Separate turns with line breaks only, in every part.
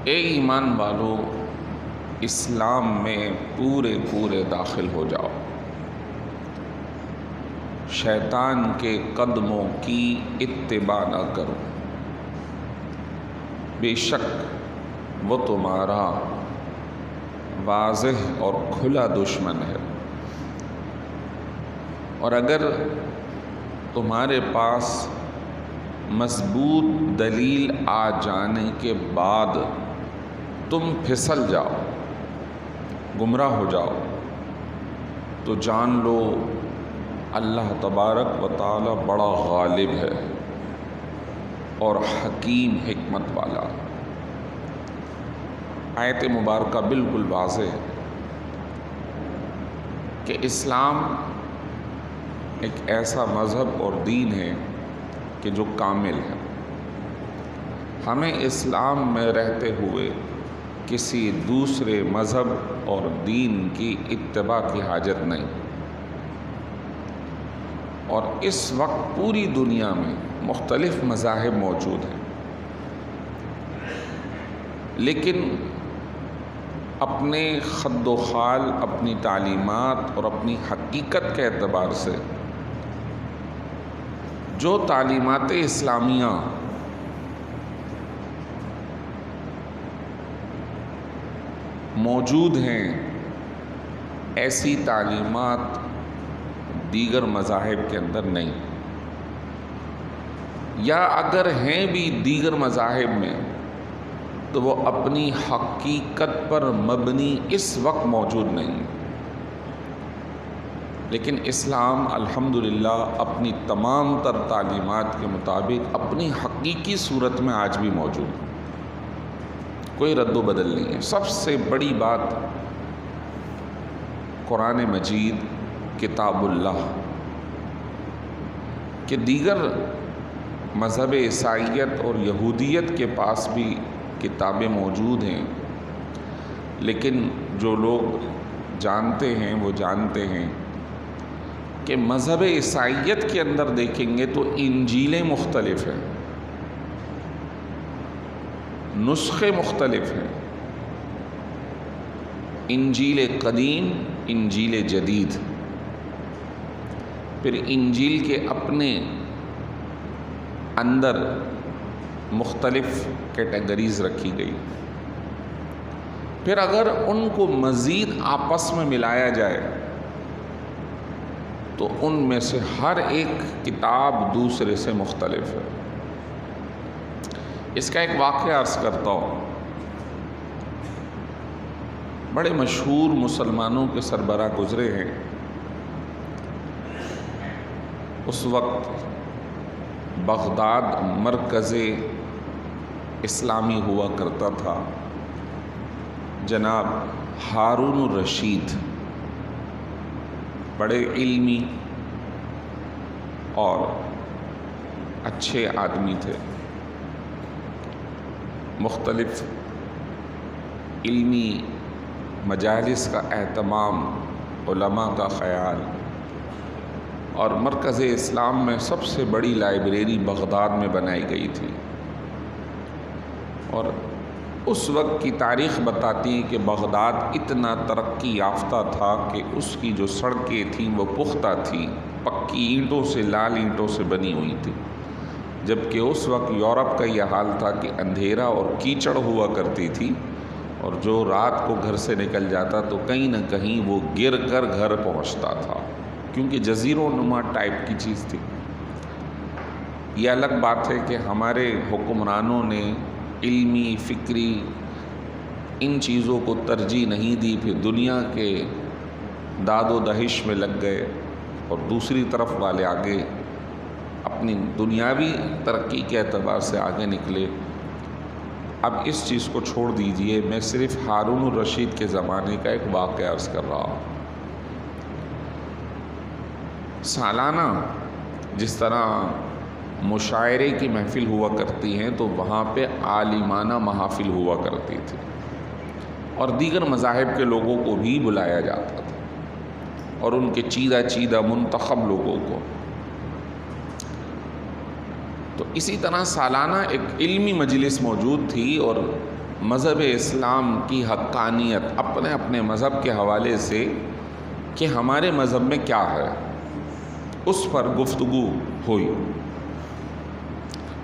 اے ایمان والو، اسلام میں پورے داخل ہو جاؤ، شیطان کے قدموں کی اتباع نہ کرو، بے شک وہ تمہارا واضح اور کھلا دشمن ہے، اور اگر تمہارے پاس مضبوط دلیل آ جانے کے بعد تم پھسل جاؤ، گمراہ ہو جاؤ، تو جان لو اللہ تبارک و تعالی بڑا غالب ہے اور حکیم حکمت والا۔ آیت مبارکہ بالکل واضح ہے کہ اسلام ایک ایسا مذہب اور دین ہے کہ جو کامل ہے۔ ہمیں اسلام میں رہتے ہوئے کسی دوسرے مذہب اور دین کی اتباع کی حاجت نہیں، اور اس وقت پوری دنیا میں مختلف مذاہب موجود ہیں، لیکن اپنے خد و خال، اپنی تعلیمات اور اپنی حقیقت کے اعتبار سے جو تعلیمات اسلامیہ موجود ہیں، ایسی تعلیمات دیگر مذاہب کے اندر نہیں، یا اگر ہیں بھی دیگر مذاہب میں تو وہ اپنی حقیقت پر مبنی اس وقت موجود نہیں، لیکن اسلام الحمدللہ اپنی تمام تر تعلیمات کے مطابق اپنی حقیقی صورت میں آج بھی موجود ہے، کوئی رد و بدل نہیں ہے۔ سب سے بڑی بات قرآن مجید، کتاب اللہ، کہ دیگر مذہب عیسائیت اور یہودیت کے پاس بھی کتابیں موجود ہیں، لیکن جو لوگ جانتے ہیں وہ جانتے ہیں کہ مذہب عیسائیت کے اندر دیکھیں گے تو انجیلیں مختلف ہیں، نسخے مختلف ہیں، انجیل قدیم، انجیل جدید، پھر انجیل کے اپنے اندر مختلف کیٹیگریز رکھی گئی، پھر اگر ان کو مزید آپس میں ملایا جائے تو ان میں سے ہر ایک کتاب دوسرے سے مختلف ہے۔ اس کا ایک واقعہ عرض کرتا ہوں۔ بڑے مشہور مسلمانوں کے سربراہ گزرے ہیں، اس وقت بغداد مرکز اسلامی ہوا کرتا تھا، جناب ہارون الرشید، بڑے علمی اور اچھے آدمی تھے، مختلف علمی مجالس کا اہتمام، علماء کا خیال، اور مرکز اسلام میں سب سے بڑی لائبریری بغداد میں بنائی گئی تھی، اور اس وقت کی تاریخ بتاتی ہے کہ بغداد اتنا ترقی یافتہ تھا کہ اس کی جو سڑکیں تھیں وہ پختہ تھیں، پکی اینٹوں سے، لال اینٹوں سے بنی ہوئی تھی، جبکہ اس وقت یورپ کا یہ حال تھا کہ اندھیرا اور کیچڑ ہوا کرتی تھی، اور جو رات کو گھر سے نکل جاتا تو کہیں نہ کہیں وہ گر کر گھر پہنچتا تھا، کیونکہ جزیروں نما ٹائپ کی چیز تھی۔ یہ الگ بات ہے کہ ہمارے حکمرانوں نے علمی، فکری ان چیزوں کو ترجیح نہیں دی، پھر دنیا کے داد و دہش میں لگ گئے، اور دوسری طرف والے آگے اپنی دنیاوی ترقی کے اعتبار سے آگے نکلے۔ اب اس چیز کو چھوڑ دیجئے، میں صرف ہارون الرشید کے زمانے کا ایک واقعہ عرض کر رہا ہوں۔ سالانہ جس طرح مشاعرے کی محفل ہوا کرتی ہیں تو وہاں پہ عالمانہ محافل ہوا کرتی تھی، اور دیگر مذاہب کے لوگوں کو بھی بلایا جاتا تھا، اور ان کے چیدہ منتخب لوگوں کو۔ تو اسی طرح سالانہ ایک علمی مجلس موجود تھی، اور مذہب اسلام کی حقانیت اپنے اپنے مذہب کے حوالے سے کہ ہمارے مذہب میں کیا ہے اس پر گفتگو ہوئی۔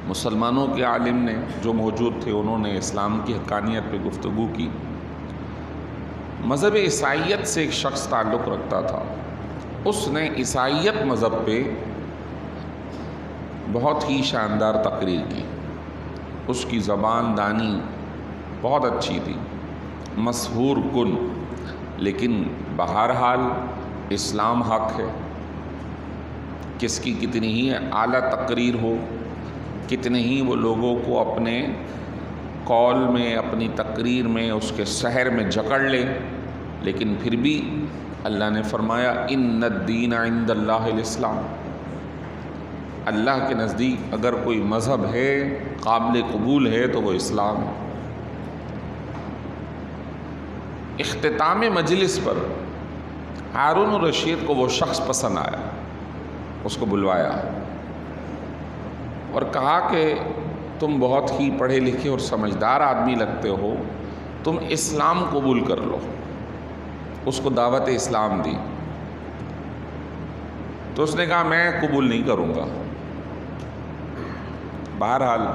مسلمانوں کے عالم نے جو موجود تھے انہوں نے اسلام کی حقانیت پہ گفتگو کی۔ مذہب عیسائیت سے ایک شخص تعلق رکھتا تھا، اس نے عیسائیت مذہب پہ بہت ہی شاندار تقریر کی۔ اس کی زبان دانی بہت اچھی تھی، مسحور کن، لیکن بہرحال اسلام حق ہے۔ کس کی کتنی ہی اعلیٰ تقریر ہو، کتنے ہی وہ لوگوں کو اپنے قول میں، اپنی تقریر میں، اس کے شہر میں جکڑ لے، لیکن پھر بھی اللہ نے فرمایا ان الدین عند اللہ الاسلام، اللہ کے نزدیک اگر کوئی مذہب ہے قابل قبول ہے تو وہ اسلام ہے۔ اختتام مجلس پر ہارون الرشید کو وہ شخص پسند آیا، اس کو بلوایا اور کہا کہ تم بہت ہی پڑھے لکھے اور سمجھدار آدمی لگتے ہو، تم اسلام قبول کر لو۔ اس کو دعوت اسلام دی تو اس نے کہا میں قبول نہیں کروں گا۔ بہرحال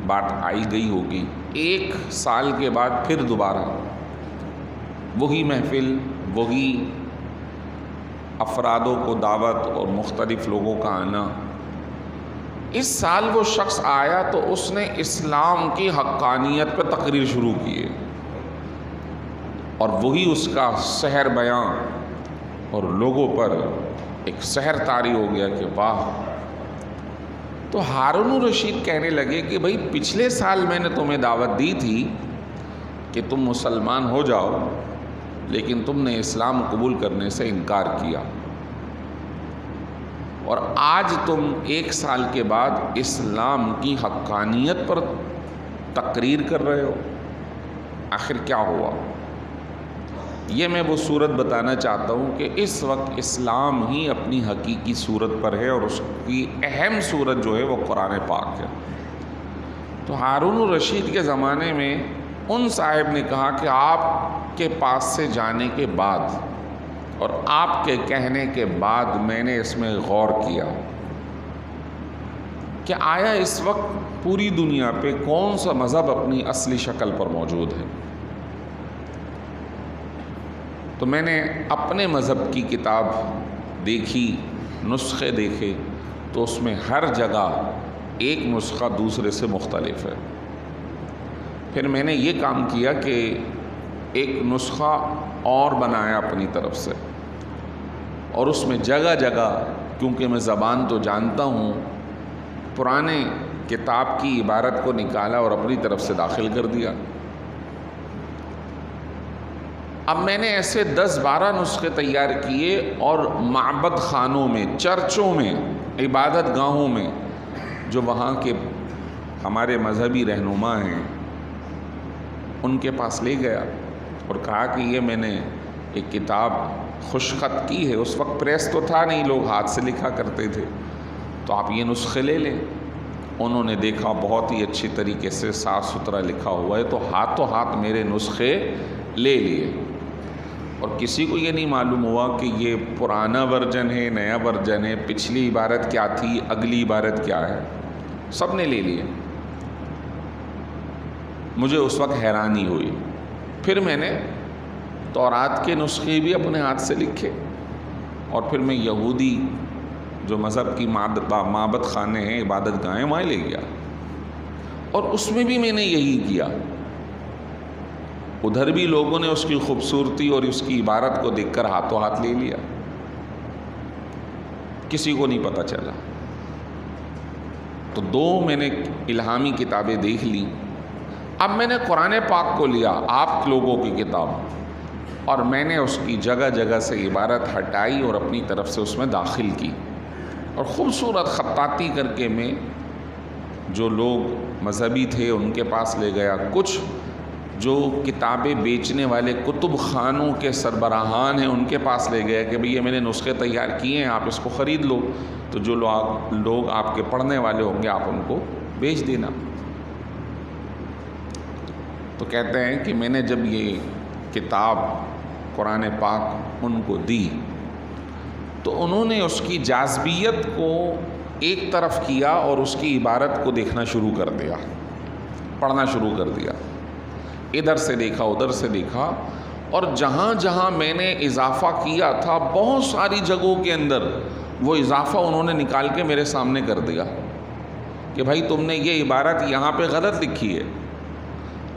بات آئی گئی ہوگی، 1 سال کے بعد پھر دوبارہ وہی محفل، وہی افرادوں کو دعوت اور مختلف لوگوں کا آنا۔ اس سال وہ شخص آیا تو اس نے اسلام کی حقانیت پہ تقریر شروع کی ہے، اور وہی اس کا سحر بیان، اور لوگوں پر ایک سحر طاری ہو گیا کہ واہ۔ تو ہارون الرشید کہنے لگے کہ بھئی پچھلے سال میں نے تمہیں دعوت دی تھی کہ تم مسلمان ہو جاؤ، لیکن تم نے اسلام قبول کرنے سے انکار کیا، اور آج تم 1 سال کے بعد اسلام کی حقانیت پر تقریر کر رہے ہو، آخر کیا ہوا؟ یہ میں وہ صورت بتانا چاہتا ہوں کہ اس وقت اسلام ہی اپنی حقیقی صورت پر ہے، اور اس کی اہم صورت جو ہے وہ قرآن پاک ہے۔ تو ہارون الرشید کے زمانے میں ان صاحب نے کہا کہ آپ کے پاس سے جانے کے بعد اور آپ کے کہنے کے بعد میں نے اس میں غور کیا کہ آیا اس وقت پوری دنیا پہ کون سا مذہب اپنی اصلی شکل پر موجود ہے۔ تو میں نے اپنے مذہب کی کتاب دیکھی، نسخے دیکھے، تو اس میں ہر جگہ ایک نسخہ دوسرے سے مختلف ہے۔ پھر میں نے یہ کام کیا کہ ایک نسخہ اور بنایا اپنی طرف سے، اور اس میں جگہ جگہ، کیونکہ میں زبان تو جانتا ہوں، پرانے کتاب کی عبارت کو نکالا اور اپنی طرف سے داخل کر دیا۔ اب میں نے ایسے 10-12 نسخے تیار کیے، اور معبد خانوں میں، چرچوں میں، عبادت گاہوں میں جو وہاں کے ہمارے مذہبی رہنما ہیں ان کے پاس لے گیا اور کہا کہ یہ میں نے ایک کتاب خوش خط کی ہے۔ اس وقت پریس تو تھا نہیں، لوگ ہاتھ سے لکھا کرتے تھے، تو آپ یہ نسخے لے لیں۔ انہوں نے دیکھا بہت ہی اچھی طریقے سے صاف ستھرا لکھا ہوا ہے، تو ہاتھوں ہاتھ میرے نسخے لے لیے، اور کسی کو یہ نہیں معلوم ہوا کہ یہ پرانا ورژن ہے، نیا ورژن ہے، پچھلی عبارت کیا تھی، اگلی عبارت کیا ہے، سب نے لے لیے۔ مجھے اس وقت حیرانی ہوئی۔ پھر میں نے تورات کے نسخے بھی اپنے ہاتھ سے لکھے، اور پھر میں یہودی جو مذہب کی معبد خانے ہیں، عبادت گاہیں، وہاں لے گیا، اور اس میں بھی میں نے یہی کیا۔ ادھر بھی لوگوں نے اس کی خوبصورتی اور اس کی عبارت کو دیکھ کر ہاتھوں ہاتھ لے لیا، کسی کو نہیں پتہ چلا۔ تو 2 میں نے الہامی کتابیں دیکھ لی۔ اب میں نے قرآن پاک کو لیا، آپ لوگوں کی کتاب، اور میں نے اس کی جگہ جگہ سے عبارت ہٹائی اور اپنی طرف سے اس میں داخل کی، اور خوبصورت خطاطی کر کے میں جو لوگ مذہبی تھے ان کے پاس لے گیا، کچھ جو کتابیں بیچنے والے کتب خانوں کے سربراہان ہیں ان کے پاس لے گیا کہ بھئی یہ میں نے نسخے تیار کیے ہیں، آپ اس کو خرید لو، تو جو لوگ آپ کے پڑھنے والے ہوں گے آپ ان کو بیچ دینا۔ تو کہتے ہیں کہ میں نے جب یہ کتاب قرآن پاک ان کو دی تو انہوں نے اس کی جاذبیت کو ایک طرف کیا اور اس کی عبارت کو دیکھنا شروع کر دیا، پڑھنا شروع کر دیا، ادھر سے دیکھا ادھر سے دیکھا، اور جہاں جہاں میں نے اضافہ کیا تھا بہت ساری جگہوں کے اندر وہ اضافہ انہوں نے نکال کے میرے سامنے کر دیا کہ بھائی تم نے یہ عبارت یہاں پہ غلط لکھی ہے،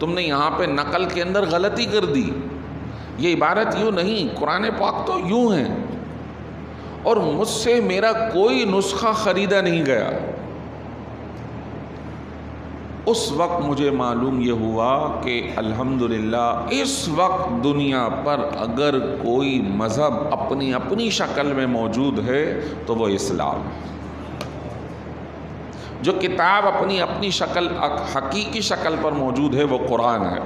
تم نے یہاں پہ نقل کے اندر غلطی کر دی، یہ عبارت یوں نہیں، قرآن پاک تو یوں ہے۔ اور مجھ سے میرا کوئی نسخہ خریدا نہیں گیا۔ اس وقت مجھے معلوم یہ ہوا کہ الحمدللہ اس وقت دنیا پر اگر کوئی مذہب اپنی اپنی شکل میں موجود ہے تو وہ اسلام ہے۔ جو کتاب اپنی اپنی شکل حقیقی شکل پر موجود ہے وہ قرآن ہے۔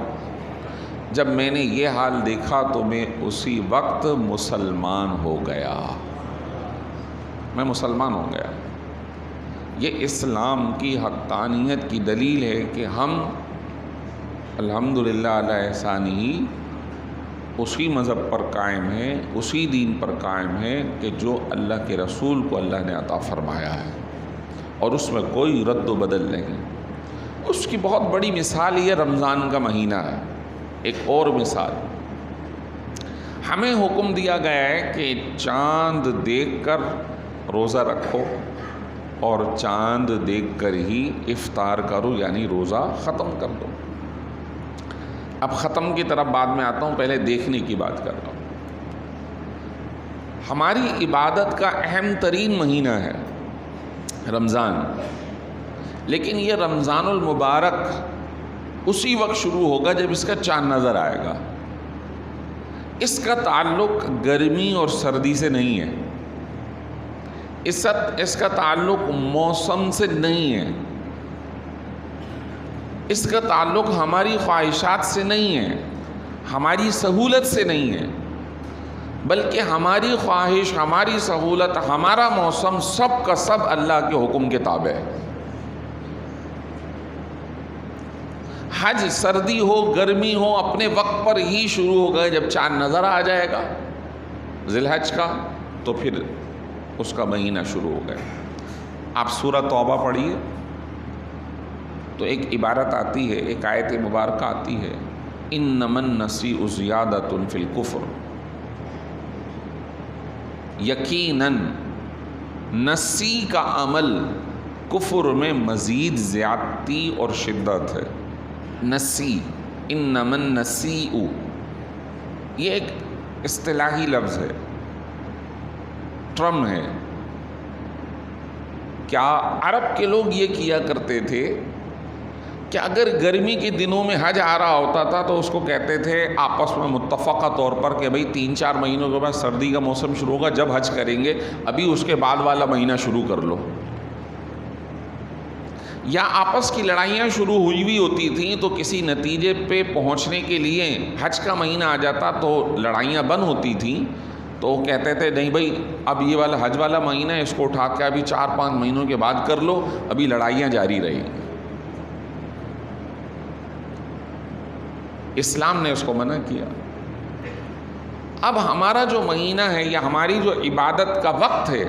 جب میں نے یہ حال دیکھا تو میں اسی وقت مسلمان ہو گیا، میں مسلمان ہو گیا۔ یہ اسلام کی حقانیت کی دلیل ہے کہ ہم الحمدللہ علی احسانہ اسی مذہب پر قائم ہیں، اسی دین پر قائم ہیں کہ جو اللہ کے رسول کو اللہ نے عطا فرمایا ہے، اور اس میں کوئی رد و بدل نہیں۔ اس کی بہت بڑی مثال یہ رمضان کا مہینہ ہے۔ ایک اور مثال، ہمیں حکم دیا گیا ہے کہ چاند دیکھ کر روزہ رکھو اور چاند دیکھ کر ہی افطار کرو، یعنی روزہ ختم کر دو۔ اب ختم کی طرف بعد میں آتا ہوں، پہلے دیکھنے کی بات کر رہا ہوں۔ ہماری عبادت کا اہم ترین مہینہ ہے رمضان، لیکن یہ رمضان المبارک اسی وقت شروع ہوگا جب اس کا چاند نظر آئے گا۔ اس کا تعلق گرمی اور سردی سے نہیں ہے، اس کا تعلق موسم سے نہیں ہے، اس کا تعلق ہماری خواہشات سے نہیں ہے، ہماری سہولت سے نہیں ہے، بلکہ ہماری خواہش، ہماری سہولت، ہمارا موسم سب کا سب اللہ کے حکم کے تابع ہے۔ حج سردی ہو گرمی ہو اپنے وقت پر ہی شروع ہوگا، جب چاند نظر آ جائے گا ذی الحج کا تو پھر اس کا مہینہ شروع ہو گیا۔ آپ سورہ توبہ پڑھیے تو ایک عبارت آتی ہے، ایک آیت مبارکہ آتی ہے، انما النسیء زیادۃ فی الکفر، یقیناً نسی کا عمل کفر میں مزید زیادتی اور شدت ہے۔ نسی، انما النسیء، یہ ایک اصطلاحی لفظ ہے، ٹرم ہے۔ کیا عرب کے لوگ یہ کیا کرتے تھے کہ اگر گرمی کے دنوں میں حج آ رہا ہوتا تھا تو اس کو کہتے تھے آپس میں متفقہ طور پر کہ بھئی 3-4 مہینوں کے بعد سردی کا موسم شروع ہوگا، جب حج کریں گے ابھی اس کے بعد والا مہینہ شروع کر لو۔ یا آپس کی لڑائیاں شروع ہوئی ہوئی ہوتی تھیں تو کسی نتیجے پہ پہنچنے کے لیے حج کا مہینہ آ جاتا تو لڑائیاں بند ہوتی تھیں، تو وہ کہتے تھے نہیں بھائی اب یہ والا حج والا مہینہ ہے، اس کو اٹھا کے ابھی 4-5 مہینوں کے بعد کر لو، ابھی لڑائیاں جاری رہیں۔ اسلام نے اس کو منع کیا۔ اب ہمارا جو مہینہ ہے یا ہماری جو عبادت کا وقت ہے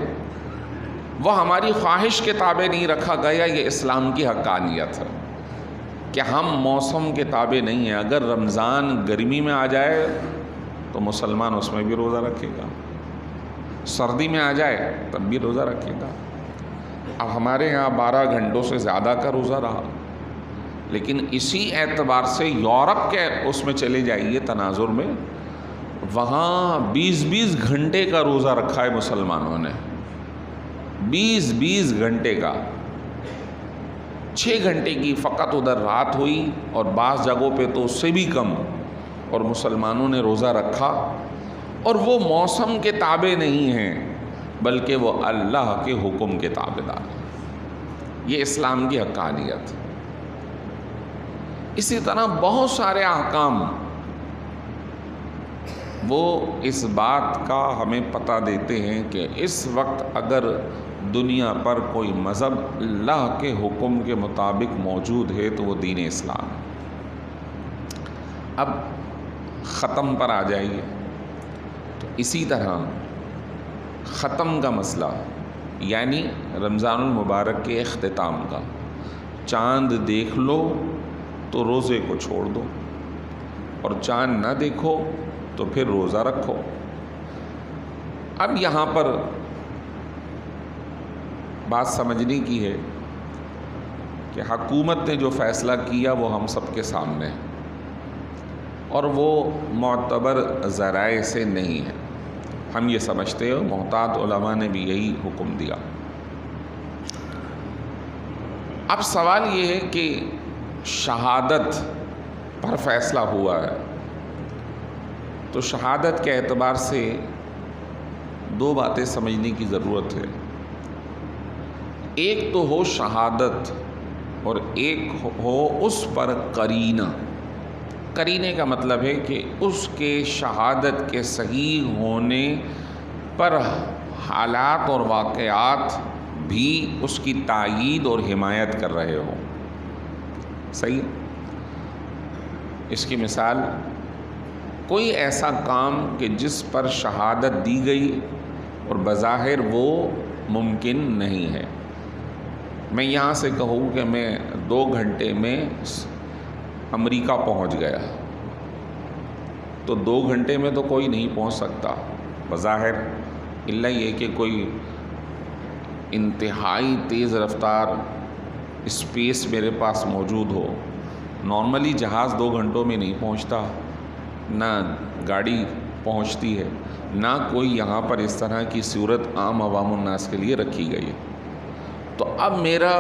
وہ ہماری خواہش کے تابع نہیں رکھا گیا، یہ اسلام کی حقانیت ہے کہ ہم موسم کے تابع نہیں ہیں۔ اگر رمضان گرمی میں آ جائے تو مسلمان اس میں بھی روزہ رکھے گا، سردی میں آ جائے تب بھی روزہ رکھے گا۔ اب ہمارے یہاں 12 گھنٹوں سے زیادہ کا روزہ رہا، لیکن اسی اعتبار سے یورپ کے اس میں چلے جائیے تناظر میں، وہاں 20-20 گھنٹے کا روزہ رکھا ہے مسلمانوں نے، 20-20 گھنٹے کا۔ 6 گھنٹے کی فقط ادھر رات ہوئی اور بعض جگہوں پہ تو اس سے بھی کم، اور مسلمانوں نے روزہ رکھا، اور وہ موسم کے تابع نہیں ہیں بلکہ وہ اللہ کے حکم کے تابع دار۔ یہ اسلام کی حقانیت۔ اسی طرح بہت سارے احکام وہ اس بات کا ہمیں پتہ دیتے ہیں کہ اس وقت اگر دنیا پر کوئی مذہب اللہ کے حکم کے مطابق موجود ہے تو وہ دین اسلام ہے۔ اب ختم پر آ جائیے. تو اسی طرح ختم کا مسئلہ یعنی رمضان المبارک کے اختتام کا، چاند دیکھ لو تو روزے کو چھوڑ دو، اور چاند نہ دیکھو تو پھر روزہ رکھو. اب یہاں پر بات سمجھنے کی ہے کہ حکومت نے جو فیصلہ کیا وہ ہم سب کے سامنے ہے، اور وہ معتبر ذرائع سے نہیں ہے. ہم یہ سمجھتے ہو، محتاط علماء نے بھی یہی حکم دیا. اب سوال یہ ہے کہ شہادت پر فیصلہ ہوا ہے، تو شہادت کے اعتبار سے دو باتیں سمجھنے کی ضرورت ہے. ایک تو ہو شہادت اور ایک ہو اس پر قرینہ. قرینے کا مطلب ہے کہ اس کے شہادت کے صحیح ہونے پر حالات اور واقعات بھی اس کی تائید اور حمایت کر رہے ہوں. صحیح. اس کی مثال کوئی ایسا کام کہ جس پر شہادت دی گئی اور بظاہر وہ ممکن نہیں ہے. میں یہاں سے کہوں کہ میں 2 گھنٹے میں امریکہ پہنچ گیا، تو 2 گھنٹے میں تو کوئی نہیں پہنچ سکتا بظاہر، الا یہ کہ کوئی انتہائی تیز رفتار اسپیس میرے پاس موجود ہو. نارملی جہاز 2 گھنٹوں میں نہیں پہنچتا، نہ گاڑی پہنچتی ہے، نہ کوئی یہاں پر اس طرح کی صورت عام عوام الناس کے لیے رکھی گئی ہے. تو اب میرا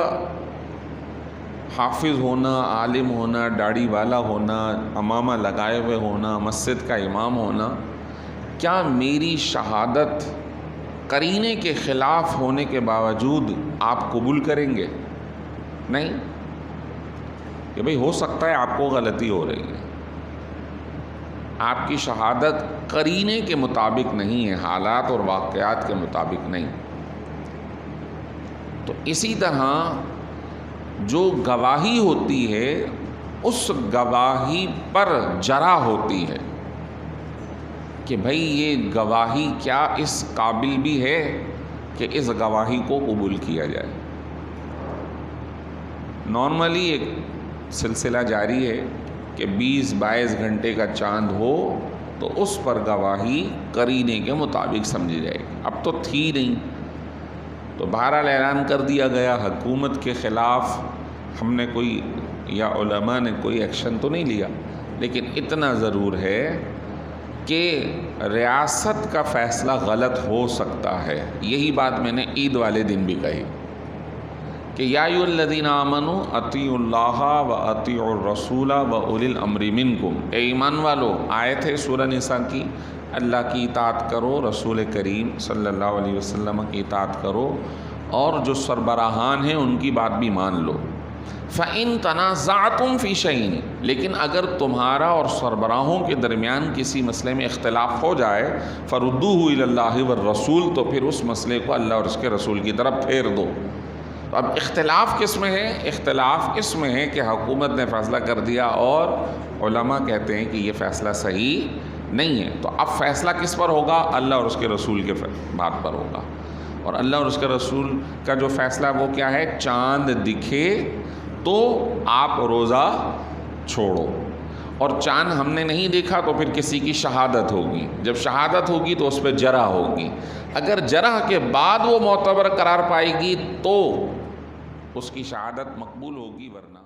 حافظ ہونا، عالم ہونا، داڑھی والا ہونا، امامہ لگائے ہوئے ہونا، مسجد کا امام ہونا، کیا میری شہادت قرینے کے خلاف ہونے کے باوجود آپ قبول کریں گے؟ نہیں. کہ بھئی ہو سکتا ہے آپ کو غلطی ہو رہی ہے، آپ کی شہادت قرینے کے مطابق نہیں ہے، حالات اور واقعات کے مطابق نہیں. تو اسی طرح جو گواہی ہوتی ہے اس گواہی پر جرح ہوتی ہے کہ بھئی یہ گواہی کیا اس قابل بھی ہے کہ اس گواہی کو قبول کیا جائے. نارملی ایک سلسلہ جاری ہے کہ 20-22 گھنٹے کا چاند ہو تو اس پر گواہی قرینے کے مطابق سمجھی جائے گی. اب تو تھی نہیں، تو بہرحال اعلان کر دیا گیا. حکومت کے خلاف ہم نے کوئی یا علماء نے کوئی ایکشن تو نہیں لیا، لیکن اتنا ضرور ہے کہ ریاست کا فیصلہ غلط ہو سکتا ہے. یہی بات میں نے عید والے دن بھی کہی کہ یا ایھا الذین آمنوا اطیعوا اللہ و اطیعوا الرسول و اولی الامر منکم. اے ایمان والو، آیت ہے سورہ نساء کی، اللہ کی اطاعت کرو، رسول کریم صلی اللہ علیہ وسلم کی اطاعت کرو، اور جو سربراہان ہیں ان کی بات بھی مان لو. فَإِن تَنَازَعْتُمْ فِي شَيْءٍ، لیکن اگر تمہارا اور سربراہوں کے درمیان کسی مسئلے میں اختلاف ہو جائے، فَرُدُّوهُ إِلَى اللَّهِ وَالرَّسُولِ، تو پھر اس مسئلے کو اللہ اور اس کے رسول کی طرف پھیر دو. تو اب اختلاف کس میں ہے؟ اختلاف اس میں ہے کہ حکومت نے فیصلہ کر دیا اور علماء کہتے ہیں کہ یہ فیصلہ صحیح نہیں ہے. تو اب فیصلہ کس پر ہوگا؟ اللہ اور اس کے رسول کے بات پر ہوگا. اور اللہ اور اس کے رسول کا جو فیصلہ وہ کیا ہے؟ چاند دکھے تو آپ روزہ چھوڑو، اور چاند ہم نے نہیں دیکھا تو پھر کسی کی شہادت ہوگی. جب شہادت ہوگی تو اس پہ جرح ہوگی. اگر جرح کے بعد وہ معتبر قرار پائے گی تو اس کی شہادت مقبول ہوگی، ورنہ